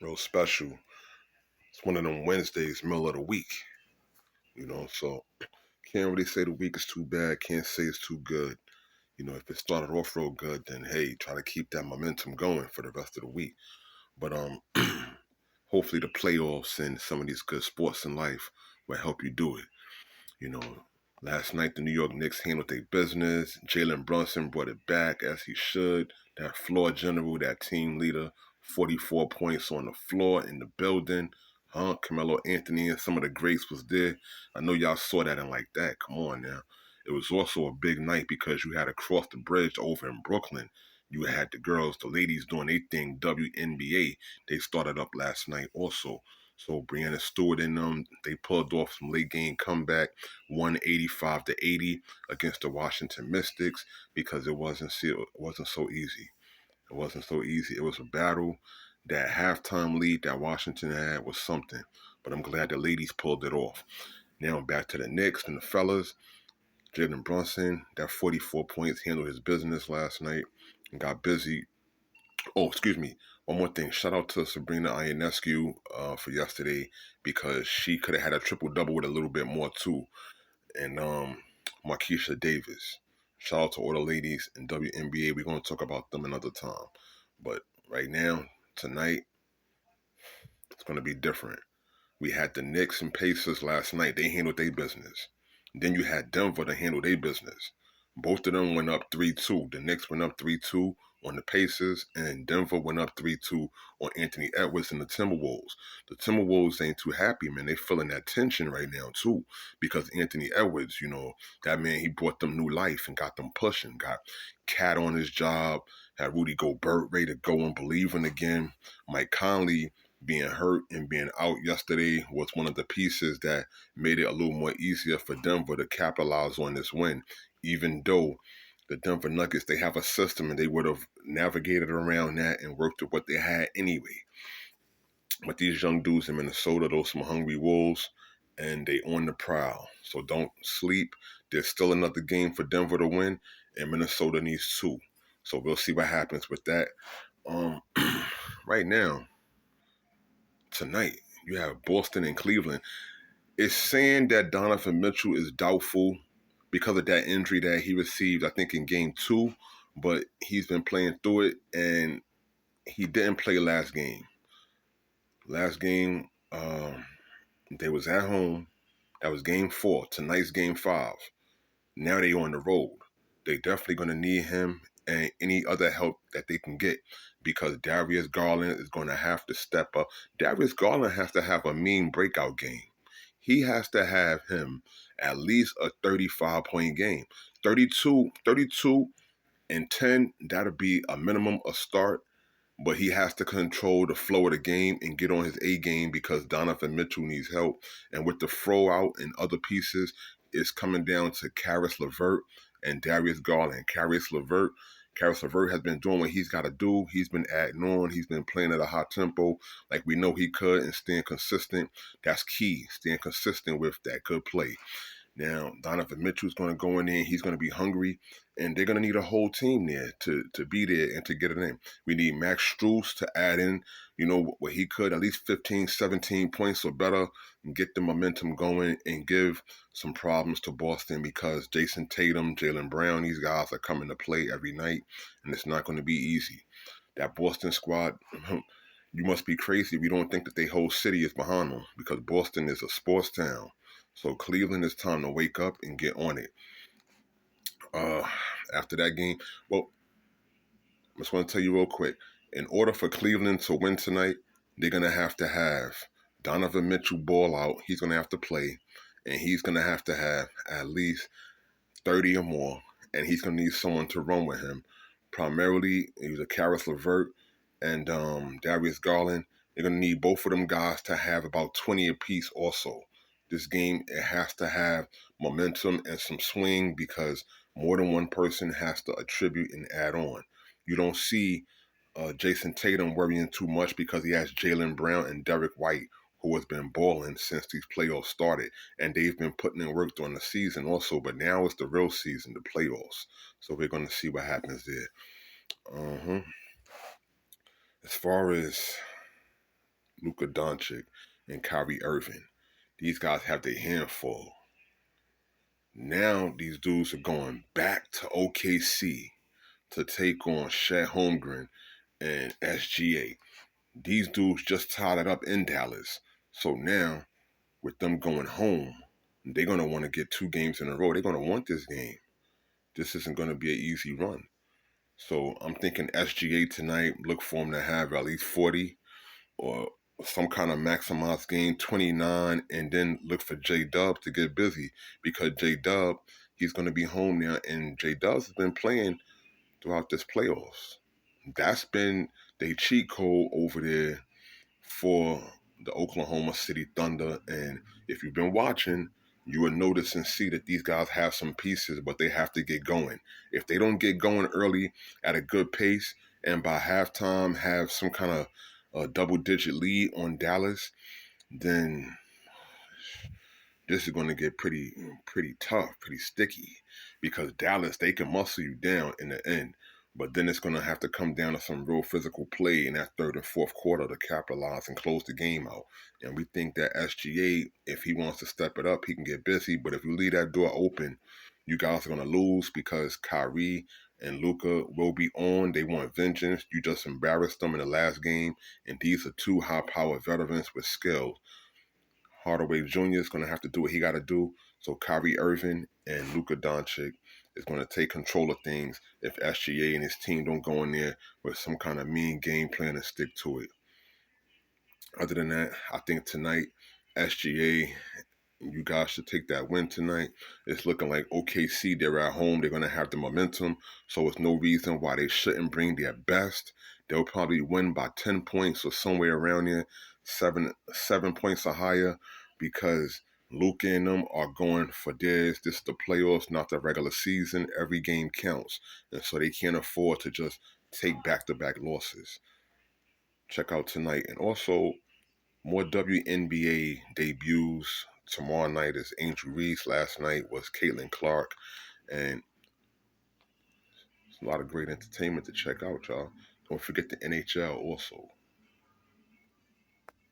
real special. It's one of them Wednesdays, middle of the week, so can't really say the week is too bad, can't say it's too good. If it started off real good, then hey, try to keep that momentum going for the rest of the week. But hopefully the playoffs and some of these good sports in life will help you do it. You know, Last night the New York Knicks handled their business. Jalen Brunson brought it back as he should. That floor general, that team leader, 44 points on the floor in the building. Carmelo Anthony and some of the greats was there. I know y'all saw that and like that. Come on now. It was also a big night because you had across the bridge over in Brooklyn. You had the girls, the ladies doing their thing, WNBA. They started up last night also. So Brianna Stewart and them, they pulled off some late game comeback, 185-80 against the Washington Mystics because it wasn't so easy. It wasn't so easy. It was a battle. That halftime lead that Washington had was something. But I'm glad the ladies pulled it off. Now back to the Knicks and the fellas. Jalen Brunson, that 44 points, handled his business last night and got busy. Oh, excuse me. One more thing. Shout out to Sabrina Ionescu for yesterday because she could have had a triple double with a little bit more too. And Markeisha Davis. Shout out to all the ladies in WNBA. We're going to talk about them another time. But right now, tonight, it's going to be different. We had the Knicks and Pacers last night. They handled their business. Then you had Denver to handle their business. Both of them went up 3-2. The Knicks went up 3-2 on the Pacers, and Denver went up 3-2 on Anthony Edwards and the Timberwolves. The Timberwolves ain't too happy, man. They feeling that tension right now, too, because Anthony Edwards, that man, he brought them new life and got them pushing, got Cat on his job, had Rudy Gobert ready to go and believing again. Mike Conley being hurt and being out yesterday was one of the pieces that made it a little more easier for Denver to capitalize on this win, even though the Denver Nuggets, they have a system and they would have navigated around that and worked with what they had anyway. But these young dudes in Minnesota, those some hungry wolves, and they on the prowl. So don't sleep. There's still another game for Denver to win, and Minnesota needs two. So we'll see what happens with that. Um, right now, tonight, you have Boston and Cleveland. It's saying that Donovan Mitchell is doubtful because of that injury that he received, I think, in game two, but he's been playing through it, and he didn't play last game. Last game, they was at home. That was game four. Tonight's game five. Now they on the road. They definitely going to need him and any other help that they can get because Darius Garland is going to have to step up. Darius Garland has to have a mean breakout game. He has to have him at least a 35-point game. 32 and 10, that'll be a minimum, a start. But he has to control the flow of the game and get on his A game because Donovan Mitchell needs help. And with the throw out and other pieces, it's coming down to Caris LeVert and Darius Garland. Caris LeVert has been doing what he's got to do. He's been adding on. He's been playing at a high tempo like we know he could and staying consistent. That's key, staying consistent with that good play. Now, Donovan Mitchell's going to go in there. He's going to be hungry, and they're going to need a whole team there to be there and to get it in. We need Max Strus to add in, what he could, at least 15, 17 points or better, and get the momentum going and give some problems to Boston because Jason Tatum, Jaylen Brown, these guys are coming to play every night, and it's not going to be easy. That Boston squad, you must be crazy if you don't think that the whole city is behind them because Boston is a sports town. So Cleveland, is time to wake up and get on it. Uh, After that game, well, I just want to tell you real quick. In order for Cleveland to win tonight, they're going to have Donovan Mitchell ball out. He's going to have to play, and he's going to have at least 30 or more, and he's going to need someone to run with him. Primarily, either Caris LeVert and Darius Garland. They're going to need both of them guys to have about 20 apiece also. This game, it has to have momentum and some swing because more than one person has to attribute and add on. You don't see Jason Tatum worrying too much because he has Jaylen Brown and Derek White who has been balling since these playoffs started. And they've been putting in work during the season also, but now it's the real season, the playoffs. So we're going to see what happens there. As far as Luka Doncic, and Kyrie Irving. These guys have their handful. Now these dudes are going back to OKC to take on Chet Holmgren and SGA. These dudes just tied it up in Dallas. So now, with them going home, they're going to want to get 2 games in a row. They're going to want this game. This isn't going to be an easy run. So I'm thinking SGA tonight, look for him to have at least 40 or some kind of maximized game, 29, and then look for J-Dub to get busy because J-Dub, he's going to be home now, and J-Dub's been playing throughout this playoffs. That's been the cheat code over there for the Oklahoma City Thunder. And if you've been watching, you will notice and see that these guys have some pieces, but they have to get going. If they don't get going early at a good pace and by halftime have some kind of double-digit lead on Dallas, then this is going to get pretty tough, pretty sticky, because Dallas, they can muscle you down in the end, but then it's going to have to come down to some real physical play in that third and fourth quarter to capitalize and close the game out. And we think that SGA, if he wants to step it up, he can get busy, but if you leave that door open, you guys are going to lose because Kyrie and Luka will be on. They want vengeance. You just embarrassed them in the last game, and these are 2 high-powered veterans with skill. Hardaway Jr. is going to have to do what he got to do. So Kyrie Irving and Luka Doncic is going to take control of things if SGA and his team don't go in there with some kind of mean game plan and stick to it. Other than that, I think tonight, SGA, you guys should take that win tonight. It's looking like OKC, they're at home. They're going to have the momentum. So it's no reason why they shouldn't bring their best. They'll probably win by 10 points or somewhere around there, 7 points or higher, because Luka and them are going for theirs. This is the playoffs, not the regular season. Every game counts. And so they can't afford to just take back-to-back losses. Check out tonight. And also, more WNBA debuts. Tomorrow night is Angel Reese. Last night was Caitlin Clark. And it's a lot of great entertainment to check out, y'all. Don't forget the NHL also.